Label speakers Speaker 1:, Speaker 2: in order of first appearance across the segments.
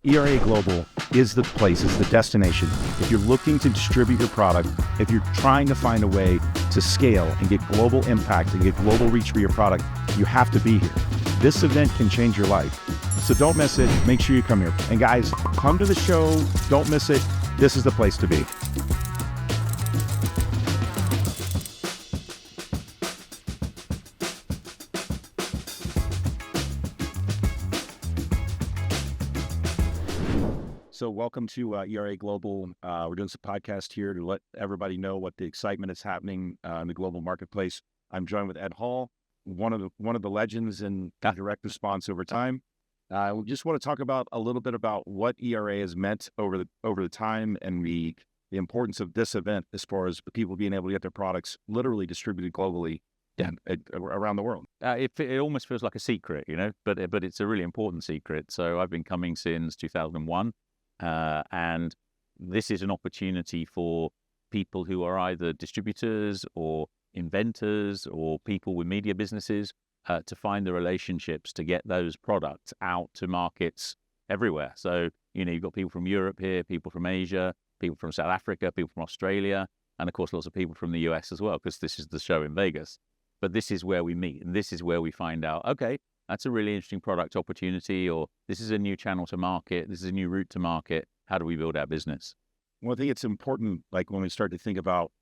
Speaker 1: ERA Global is the place, is the destination. If you're looking to distribute your product, if you're trying to find a way to scale and get global impact and get global reach for your product, you have to be here. This event can change your life. So don't miss it. Make sure you come here. And guys, come to the show. Don't miss it. This is the place to be. So welcome to ERA Global. We're doing some podcast here to let everybody know what the excitement is happening in the global marketplace. I'm joined with Ed Hall, one of the legends in direct response over time. We just want to talk about a little bit about what ERA has meant over the time and the importance of this event as far as people being able to get their products literally distributed globally around the world.
Speaker 2: It almost feels like a secret, but it's a really important secret. So I've been coming since 2001. And this is an opportunity for people who are either distributors or inventors or people with media businesses to find the relationships to get those products out to markets everywhere. So, you've got people from Europe here, people from Asia, people from South Africa, people from Australia, and of course, lots of people from the US as well, because this is the show in Vegas. But this is where we meet, and this is where we find out, okay, that's a really interesting product opportunity, or this is a new channel to market, this is a new route to market. How do we build our business?
Speaker 1: Well, I think it's important, like when we start to think about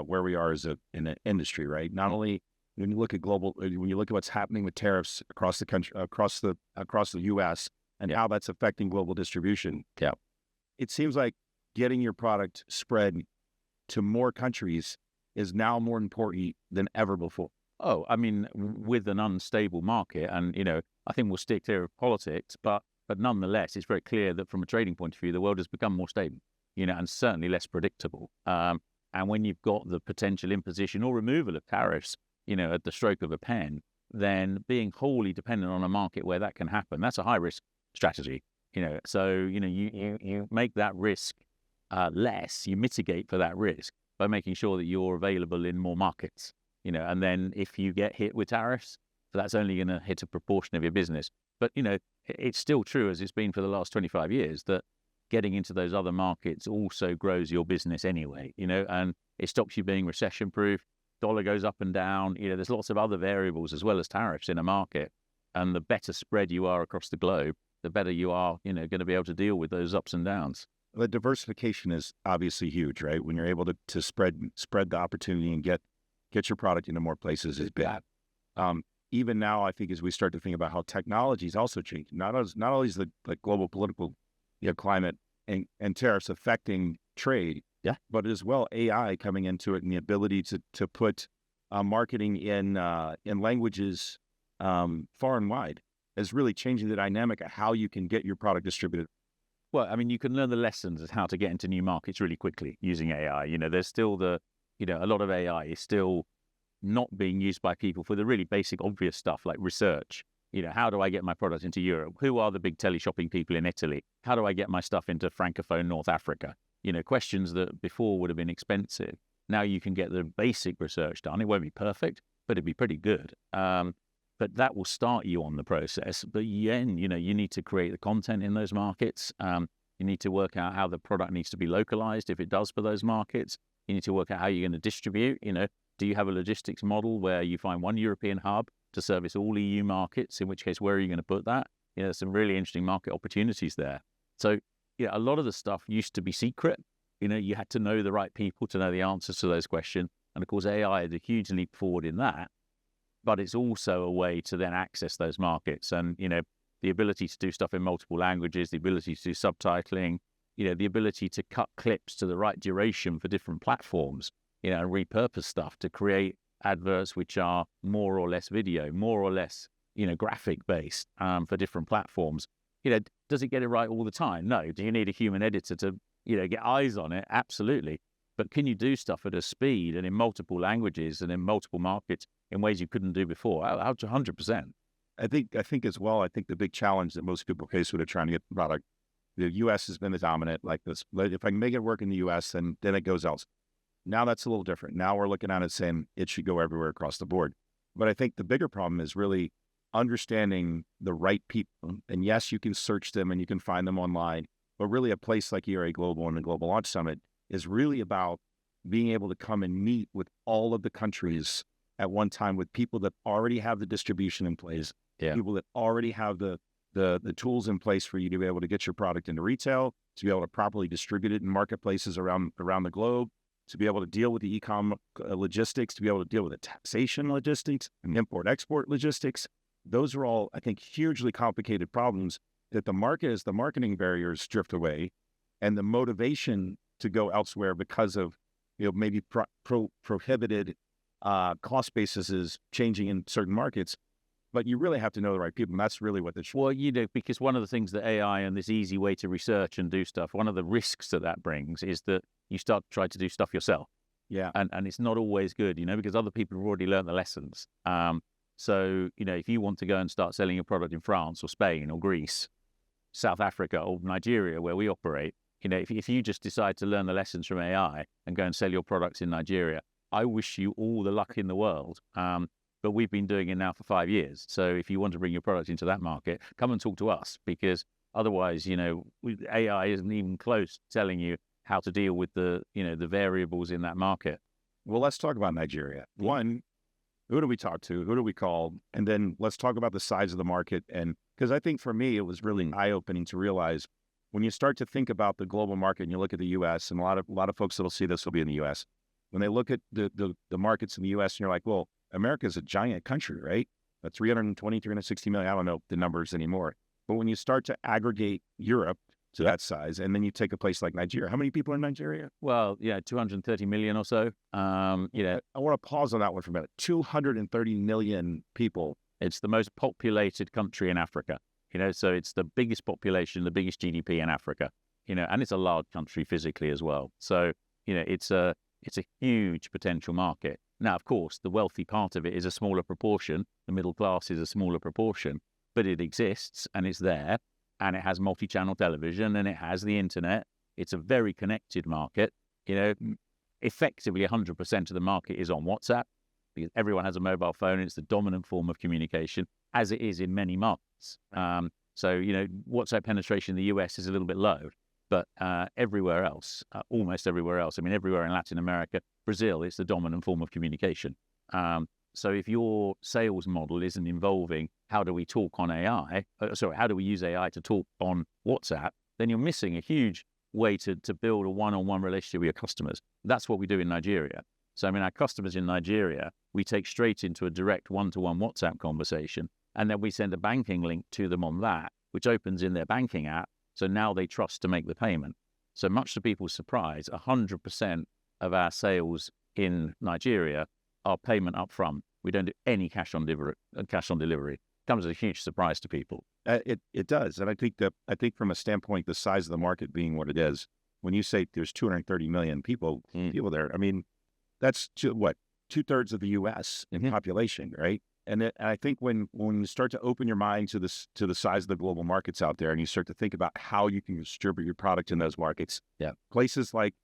Speaker 1: where we are in an industry, right? Not only when you look at what's happening with tariffs across the country, across the U.S. and how that's affecting global distribution.
Speaker 2: Yeah,
Speaker 1: it seems like getting your product spread to more countries is now more important than ever before.
Speaker 2: Oh, I mean, with an unstable market, and I think we'll stick clear of politics, but nonetheless, it's very clear that from a trading point of view, the world has become more stable, and certainly less predictable. And when you've got the potential imposition or removal of tariffs, at the stroke of a pen, then being wholly dependent on a market where that can happen, that's a high risk strategy. So you make that risk less, you mitigate for that risk by making sure that you're available in more markets. And then if you get hit with tariffs, that's only going to hit a proportion of your business. But, it's still true, as it's been for the last 25 years, that getting into those other markets also grows your business anyway, and it stops you being recession proof. Dollar goes up and down. There's lots of other variables as well as tariffs in a market. And the better spread you are across the globe, the better you are, going to be able to deal with those ups and downs.
Speaker 1: The diversification is obviously huge, right? When you're able to spread the opportunity and get your product into more places is big. Even now, I think as we start to think about how technology is also changing, not only is the global political climate and tariffs affecting trade, but as well AI coming into it and the ability to put marketing in languages far and wide is really changing the dynamic of how you can get your product distributed.
Speaker 2: Well, I mean, you can learn the lessons of how to get into new markets really quickly using AI. There's still a lot of AI is still not being used by people for the really basic, obvious stuff like research. How do I get my product into Europe? Who are the big teleshopping people in Italy? How do I get my stuff into Francophone North Africa? Questions that before would have been expensive. Now you can get the basic research done. It won't be perfect, but it'd be pretty good. But that will start you on the process. But then, you need to create the content in those markets. You need to work out how the product needs to be localized if it does for those markets. You need to work out how you're going to distribute. Do you have a logistics model where you find one European hub to service all EU markets? In which case, where are you going to put that? There's some really interesting market opportunities there. So, a lot of the stuff used to be secret. You had to know the right people to know the answers to those questions. And of course, AI had a huge leap forward in that. But it's also a way to then access those markets. And, the ability to do stuff in multiple languages, the ability to do subtitling, the ability to cut clips to the right duration for different platforms, and repurpose stuff to create adverts which are more or less video, more or less, graphic based for different platforms. Does it get it right all the time? No. Do you need a human editor to, get eyes on it? Absolutely. But can you do stuff at a speed and in multiple languages and in multiple markets in ways you couldn't do before? 100%.
Speaker 1: I think as well, I think the big challenge that most people face when they're trying to get the product, the U.S. has been the dominant, like this. If I can make it work in the U.S., then it goes else. Now that's a little different. Now we're looking at it saying it should go everywhere across the board. But I think the bigger problem is really understanding the right people. And yes, you can search them and you can find them online, but really a place like ERA Global and the Global Launch Summit is really about being able to come and meet with all of the countries at one time, with people that already have the distribution in place, people that already have the tools in place for you to be able to get your product into retail, to be able to properly distribute it in marketplaces around the globe, to be able to deal with the e-com logistics, to be able to deal with the taxation logistics and import-export logistics. Those are all, I think, hugely complicated problems that the market, as the marketing barriers drift away and the motivation to go elsewhere because of, maybe prohibited cost basis is changing in certain markets. But you really have to know the right people, and that's really what this.
Speaker 2: Well, because one of the things that AI and this easy way to research and do stuff, one of the risks that brings is that you start to try to do stuff yourself.
Speaker 1: Yeah.
Speaker 2: And it's not always good, because other people have already learned the lessons. So, if you want to go and start selling your product in France or Spain or Greece, South Africa or Nigeria, where we operate, if you just decide to learn the lessons from AI and go and sell your products in Nigeria, I wish you all the luck in the world. But we've been doing it now for 5 years. So if you want to bring your product into that market, come and talk to us, because otherwise, AI isn't even close to telling you how to deal with the variables in that market.
Speaker 1: Well, let's talk about Nigeria. One, who do we talk to? Who do we call? And then let's talk about the size of the market. And because I think for me, it was really eye-opening to realize when you start to think about the global market and you look at the U.S., and a lot of folks that'll see this will be in the U.S. When they look at the markets in the U.S., and you're like, well, America is a giant country, right? 320, 360 million. I don't know the numbers anymore. But when you start to aggregate Europe to that size, and then you take a place like Nigeria, how many people are in Nigeria?
Speaker 2: Well, 230 million or so.
Speaker 1: I want to pause on that one for a minute. 230 million people.
Speaker 2: It's the most populated country in Africa. So it's the biggest population, the biggest GDP in Africa. And it's a large country physically as well. So it's a huge potential market. Now, of course, the wealthy part of it is a smaller proportion. The middle class is a smaller proportion, but it exists and it's there, and it has multi-channel television and it has the internet. It's a very connected market. Effectively 100% of the market is on WhatsApp, because everyone has a mobile phone and it's the dominant form of communication, as it is in many markets. So, WhatsApp penetration in the US is a little bit low. But everywhere else, almost everywhere else, everywhere in Latin America, Brazil, it's the dominant form of communication. So if your sales model isn't involving how do we talk on AI, how do we use AI to talk on WhatsApp, then you're missing a huge way to build a one-on-one relationship with your customers. That's what we do in Nigeria. So, our customers in Nigeria, we take straight into a direct one-to-one WhatsApp conversation, and then we send a banking link to them on that, which opens in their banking app. So now they trust to make the payment. So much to people's surprise, 100% of our sales in Nigeria are payment up front. We don't do any cash on delivery. Comes as a huge surprise to people.
Speaker 1: It does. And I think from a standpoint, the size of the market being what it is, when you say there's 230 million people there, that's 2/3 of the U.S. in population, right? And I think when you start to open your mind to the size of the global markets out there, and you start to think about how you can distribute your product in those markets, places like,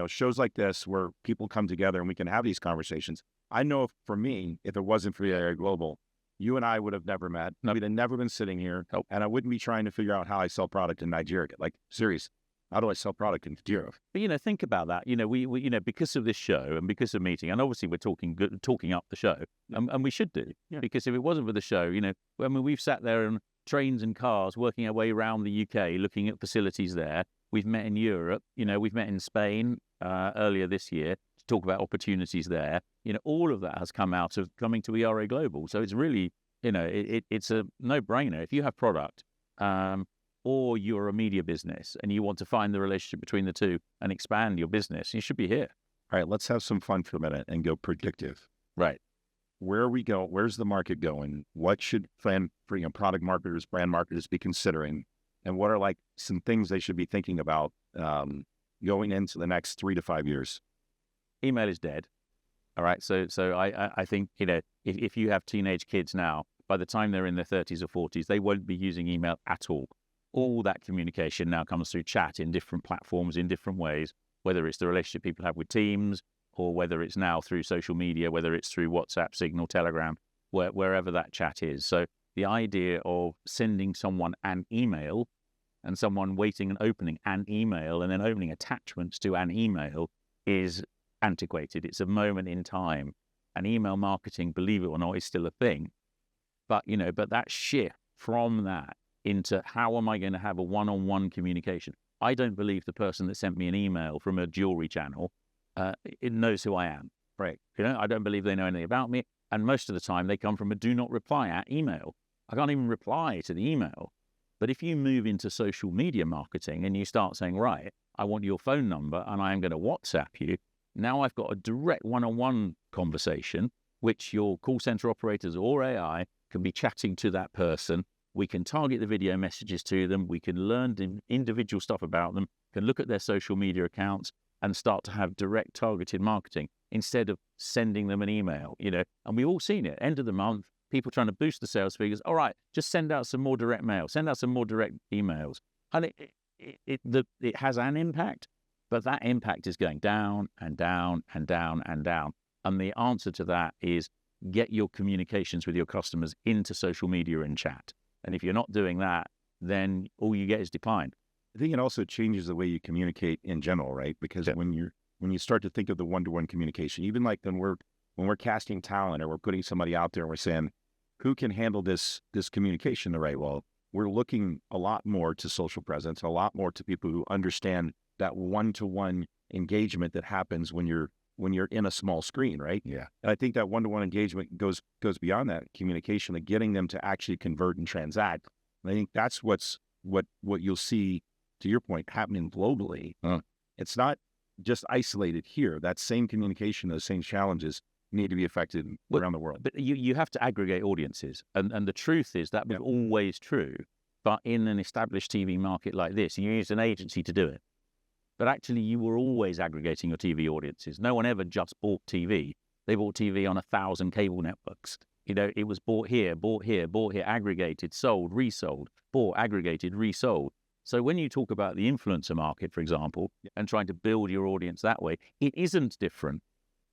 Speaker 1: shows like this where people come together and we can have these conversations. I know for me, if it wasn't for ERA Global, you and I would have never met. We'd have never been sitting here, and I wouldn't be trying to figure out how I sell product in Nigeria. Like, serious. How do I sell product in Nigeria?
Speaker 2: But think about that. We because of this show and because of meeting, and obviously we're talking up the show, and we should do, because if it wasn't for the show, we've sat there on trains and cars working our way around the UK, looking at facilities there. We've met in Europe. We've met in Spain earlier this year to talk about opportunities there. All of that has come out of coming to ERA Global. So it's really, it's a no-brainer. If you have product, or you're a media business and you want to find the relationship between the two and expand your business, you should be here.
Speaker 1: All right, let's have some fun for a minute and go predictive.
Speaker 2: Right.
Speaker 1: Where are we going? Where's the market going? What should product marketers, brand marketers be considering? And what are some things they should be thinking about going into the next 3 to 5 years?
Speaker 2: Email is dead. All right. So I think, if you have teenage kids now, by the time they're in their 30s or 40s, they won't be using email at all. All that communication now comes through chat in different platforms in different ways, whether it's the relationship people have with Teams, or whether it's now through social media, whether it's through WhatsApp, Signal, Telegram, wherever that chat is. So the idea of sending someone an email and someone waiting and opening an email and then opening attachments to an email is antiquated. It's a moment in time. And email marketing, believe it or not, is still a thing. But, but that shift from that into how am I going to have a one-on-one communication? I don't believe the person that sent me an email from a jewelry channel, it knows who I am.
Speaker 1: Right.
Speaker 2: I don't believe they know anything about me. And most of the time they come from a do not reply at email. I can't even reply to the email. But if you move into social media marketing and you start saying, right, I want your phone number and I am going to WhatsApp you, now I've got a direct one-on-one conversation, which your call center operators or AI can be chatting to that person. We can target the video messages to them. We can learn individual stuff about them, can look at their social media accounts and start to have direct targeted marketing instead of sending them an email, And we've all seen it. End of the month, people trying to boost the sales figures. All right, just send out some more direct mail, send out some more direct emails. And it has an impact, but that impact is going down and down and down and down. And the answer to that is get your communications with your customers into social media and chat. And if you're not doing that, then all you get is decline.
Speaker 1: I think it also changes the way you communicate in general, right? Because when you start to think of the one-to-one communication, even like when we're casting talent or we're putting somebody out there and we're saying, who can handle this communication the right way? Well, we're looking a lot more to social presence, a lot more to people who understand that one-to-one engagement that happens when you're in a small screen, right?
Speaker 2: Yeah.
Speaker 1: And I think that one-to-one engagement goes beyond that communication of getting them to actually convert and transact. And I think that's what you'll see, to your point, happening globally. It's not just isolated here. That same communication, those same challenges need to be affected around the world.
Speaker 2: But you have to aggregate audiences. And the truth is that was always true. But in an established TV market like this, you use an agency to do it. But actually, you were always aggregating your TV audiences. No one ever just bought TV. They bought TV on 1,000 cable networks. It was bought here, aggregated, sold, resold, bought, aggregated, resold. So when you talk about the influencer market, for example, and trying to build your audience that way, it isn't different.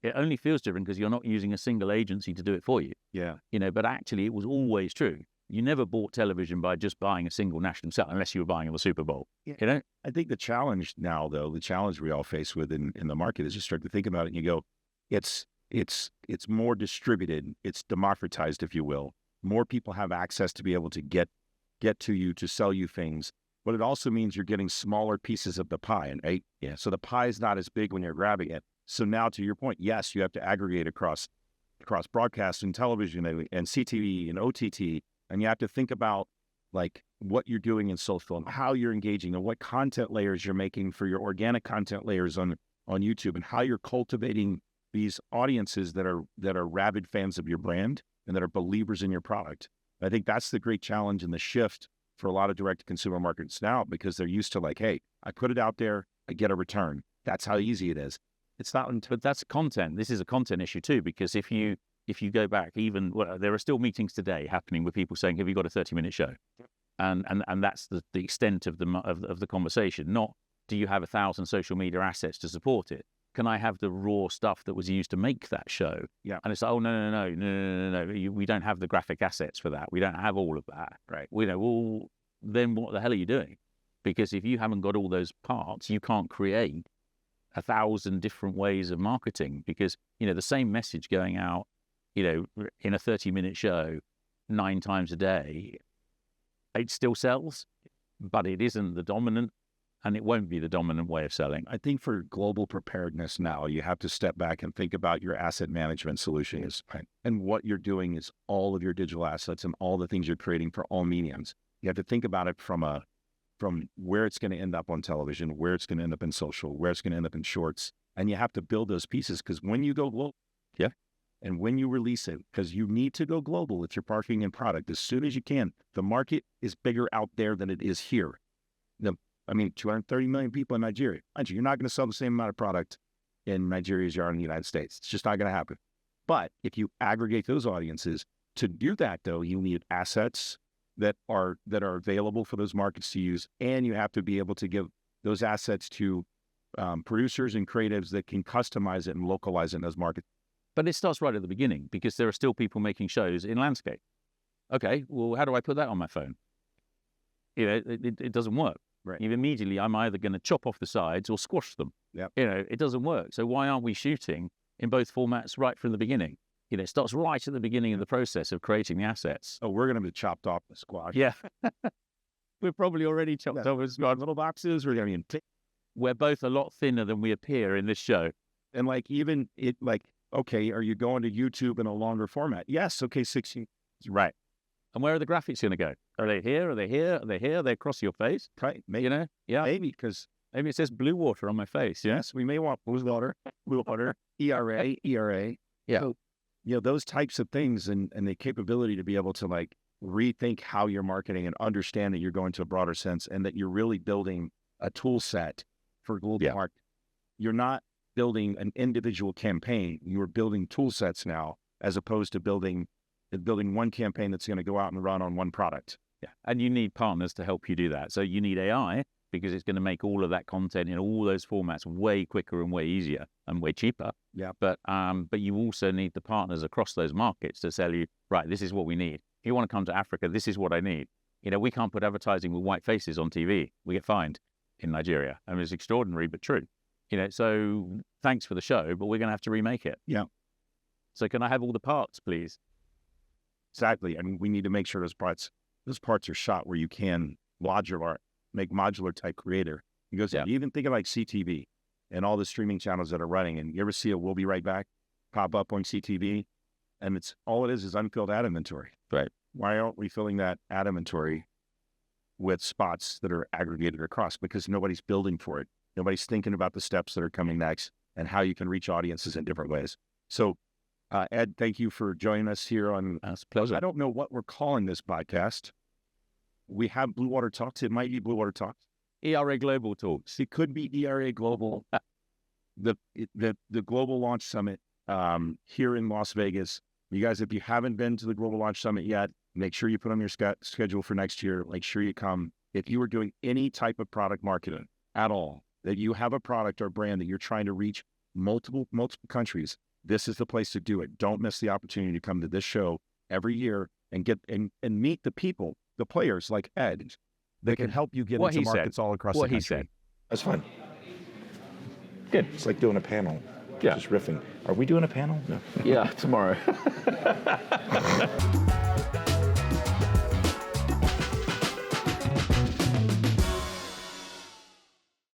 Speaker 2: It only feels different because you're not using a single agency to do it for you.
Speaker 1: Yeah.
Speaker 2: But actually, it was always true. You never bought television by just buying a single national set, unless you were buying the Super Bowl.
Speaker 1: Yeah. I think the challenge now, though, the challenge we all face with in the market is you start to think about it and you go, it's more distributed, it's democratized, if you will. More people have access to be able to get to you, to sell you things. But it also means you're getting smaller pieces of the pie, right? Yeah. So the pie is not as big when you're grabbing it. So now, to your point, yes, you have to aggregate across broadcast and television and CTV and OTT. And you have to think about like what you're doing in social and how you're engaging and what content layers you're making for your organic content layers on YouTube and how you're cultivating these audiences that are rabid fans of your brand and that are believers in your product. I think that's the great challenge and the shift for a lot of direct to consumer markets now, because they're used to like, hey, I put it out there, I get a return. That's how easy it is. It's not until...
Speaker 2: But that's content. This is a content issue too, because if you go back, there are still meetings today happening with people saying, have you got a 30-minute show? And that's the extent of the conversation. Not, do you have 1,000 social media assets to support it? Can I have the raw stuff that was used to make that show?
Speaker 1: Yeah.
Speaker 2: And it's like, oh, no. We don't have the graphic assets for that. We don't have all of that.
Speaker 1: Right.
Speaker 2: Well, then what the hell are you doing? Because if you haven't got all those parts, you can't create 1,000 different ways of marketing, because, the same message going out, in a 30-minute show 9 times a day, it still sells, but it isn't the dominant, and it won't be the dominant way of selling.
Speaker 1: I think for global preparedness now, you have to step back and think about your asset management solutions. Right? And what you're doing is all of your digital assets and all the things you're creating for all mediums. You have to think about it from where it's going to end up on television, where it's going to end up in social, where it's going to end up in shorts. And you have to build those pieces, because when you go global, and when you release it, because you need to go global if you're marketing in product as soon as you can. The market is bigger out there than it is here. 230 million people in Nigeria. You're not going to sell the same amount of product in Nigeria as you are in the United States. It's just not going to happen. But if you aggregate those audiences, to do that, though, you need assets that are available for those markets to use, and you have to be able to give those assets to producers and creatives that can customize it and localize it in those markets.
Speaker 2: But it starts right at the beginning, because there are still people making shows in landscape. Okay, well, how do I put that on my phone? It doesn't work.
Speaker 1: Right.
Speaker 2: Immediately, I'm either going to chop off the sides or squash them.
Speaker 1: Yep.
Speaker 2: It doesn't work. So why aren't we shooting in both formats right from the beginning? It starts right at the beginning of the process of creating the assets.
Speaker 1: Oh, we're going to be chopped off the squash.
Speaker 2: Yeah. We're probably already chopped off the squash.
Speaker 1: Little boxes. We're going to be
Speaker 2: We're both a lot thinner than we appear in this show.
Speaker 1: And even okay, are you going to YouTube in a longer format? Yes. Okay, 16.
Speaker 2: Right. And where are the graphics going to go? Are they here? Are they here? Are they here? Are they across your face?
Speaker 1: Right. Maybe,
Speaker 2: Yeah.
Speaker 1: Maybe, because
Speaker 2: maybe it says Bluewater on my face. Yeah?
Speaker 1: Yes, we may want Bluewater, ERA.
Speaker 2: Yeah.
Speaker 1: So, those types of things and the capability to be able to rethink how you're marketing and understand that you're going to a broader sense and that you're really building a tool set for global market. You're not building an individual campaign. You're building tool sets now, as opposed to building one campaign that's going to go out and run on one product.
Speaker 2: Yeah. And you need partners to help you do that. So you need AI because it's going to make all of that content in all those formats way quicker and way easier and way cheaper.
Speaker 1: Yeah.
Speaker 2: But you also need the partners across those markets to tell you, right, this is what we need. If you want to come to Africa, this is what I need. We can't put advertising with white faces on TV. We get fined in Nigeria. I mean, it's extraordinary, but true. So thanks for the show, but we're going to have to remake it.
Speaker 1: Yeah.
Speaker 2: So can I have all the parts, please?
Speaker 1: Exactly. And we need to make sure those parts are shot where you can make modular type creator. Because you even think of CTV and all the streaming channels that are running, and you ever see a "We'll Be Right Back" pop up on CTV, and it's all it is unfilled ad inventory.
Speaker 2: Right.
Speaker 1: Why aren't we filling that ad inventory with spots that are aggregated across? Because nobody's building for it. Nobody's thinking about the steps that are coming next and how you can reach audiences in different ways. So, Ed, thank you for joining us here on.
Speaker 2: That's a pleasure.
Speaker 1: I don't know what we're calling this podcast. We have Bluewater Talks. It might be Bluewater Talks.
Speaker 2: ERA Global Talks.
Speaker 1: It could be ERA Global. The Global Launch Summit here in Las Vegas. You guys, if you haven't been to the Global Launch Summit yet, make sure you put on your schedule for next year. Make sure you come. If you are doing any type of product marketing at all, that you have a product or brand that you're trying to reach multiple countries, this is the place to do it. Don't miss the opportunity to come to this show every year and get and meet the people, the players like Ed, that can help you get into markets all across the country.
Speaker 2: What he said.
Speaker 3: That's fun.
Speaker 2: Good.
Speaker 3: It's like doing a panel.
Speaker 2: Yeah.
Speaker 3: Just riffing. Are we doing a panel? No.
Speaker 2: Yeah, tomorrow.